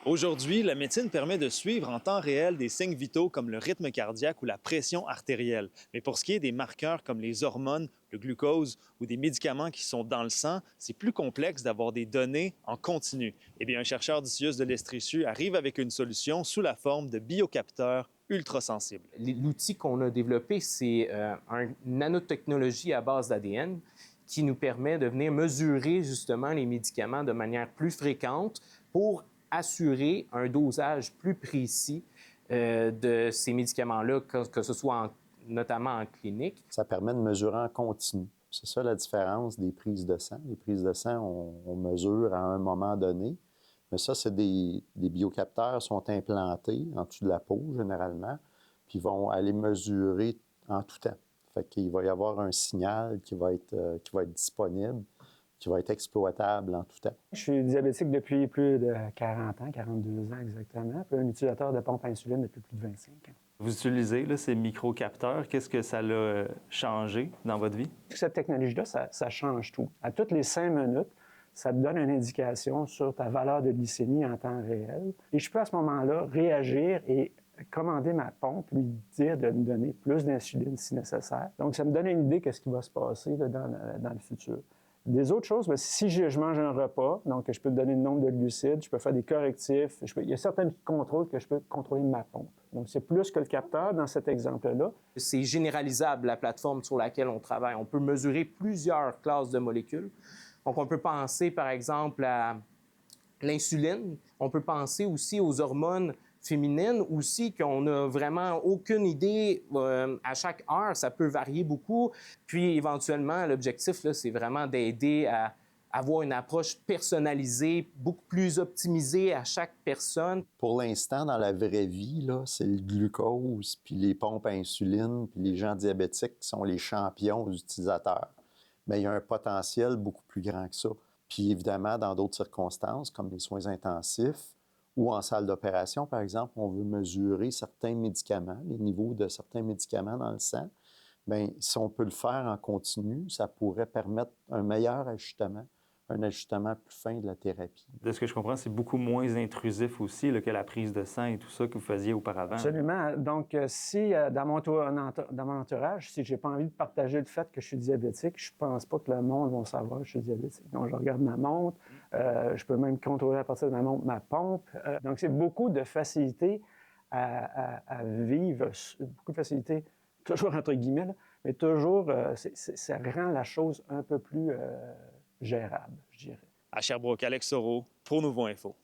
Aujourd'hui, la médecine permet de suivre en temps réel des signes vitaux comme le rythme cardiaque ou la pression artérielle. Mais pour ce qui est des marqueurs comme les hormones, le glucose ou des médicaments qui sont dans le sang, c'est plus complexe d'avoir des données en continu. Eh bien, un chercheur du CIUS de l'Estrie-Chu arrive avec une solution sous la forme de biocapteurs ultrasensibles. L'outil qu'on a développé, c'est une nanotechnologie à base d'ADN qui nous permet de venir mesurer justement les médicaments de manière plus fréquente pour assurer un dosage plus précis de ces médicaments-là, que ce soit notamment en clinique. Ça permet de mesurer en continu. C'est ça la différence des prises de sang. Les prises de sang, on mesure à un moment donné, mais ça, c'est des biocapteurs qui sont implantés en dessous de la peau, généralement, puis vont aller mesurer en tout temps. Fait qu'il va y avoir un signal qui va être disponible, qui va être exploitable en tout temps. Je suis diabétique depuis plus de 40 ans, 42 ans exactement, puis un utilisateur de pompe à insuline depuis plus de 25 ans. Vous utilisez là, ces microcapteurs. Qu'est-ce que ça a changé dans votre vie? Cette technologie-là, ça change tout. À toutes les 5 minutes, ça te donne une indication sur ta valeur de glycémie en temps réel. Et je peux à ce moment-là réagir et commander ma pompe, lui dire de me donner plus d'insuline si nécessaire. Donc, ça me donne une idée de ce qui va se passer là, dans le futur. Des autres choses, bien, si je mange un repas, donc je peux te donner le nombre de glucides, je peux faire des correctifs, il y a certains contrôles que je peux contrôler de ma pompe. Donc, c'est plus que le capteur dans cet exemple-là. C'est généralisable, la plateforme sur laquelle on travaille. On peut mesurer plusieurs classes de molécules. Donc, on peut penser, par exemple, à l'insuline. On peut penser aussi aux hormones féminines aussi, qu'on n'a vraiment aucune idée. À chaque heure, ça peut varier beaucoup. Puis, éventuellement, l'objectif, là, c'est vraiment d'aider à avoir une approche personnalisée, beaucoup plus optimisée à chaque personne. Pour l'instant, dans la vraie vie, là, c'est le glucose, puis les pompes à insuline, puis les gens diabétiques qui sont les champions utilisateurs. Mais il y a un potentiel beaucoup plus grand que ça. Puis évidemment, dans d'autres circonstances, comme les soins intensifs ou en salle d'opération, par exemple, on veut mesurer certains médicaments, les niveaux de certains médicaments dans le sang. Bien, si on peut le faire en continu, ça pourrait permettre un meilleur ajustement, un ajustement plus fin de la thérapie. De ce que je comprends, c'est beaucoup moins intrusif aussi là, que la prise de sang et tout ça que vous faisiez auparavant. Absolument. Donc, si dans mon entourage, si je n'ai pas envie de partager le fait que je suis diabétique, je ne pense pas que le monde va savoir que je suis diabétique. Donc, je regarde ma montre, je peux même contrôler à partir de ma montre ma pompe. Donc, c'est beaucoup de facilité à vivre, beaucoup de facilité, toujours entre guillemets, là, mais toujours, ça rend la chose un peu plus gérable, je dirais. À Sherbrooke, Alex Soro, pour Nouveau Info.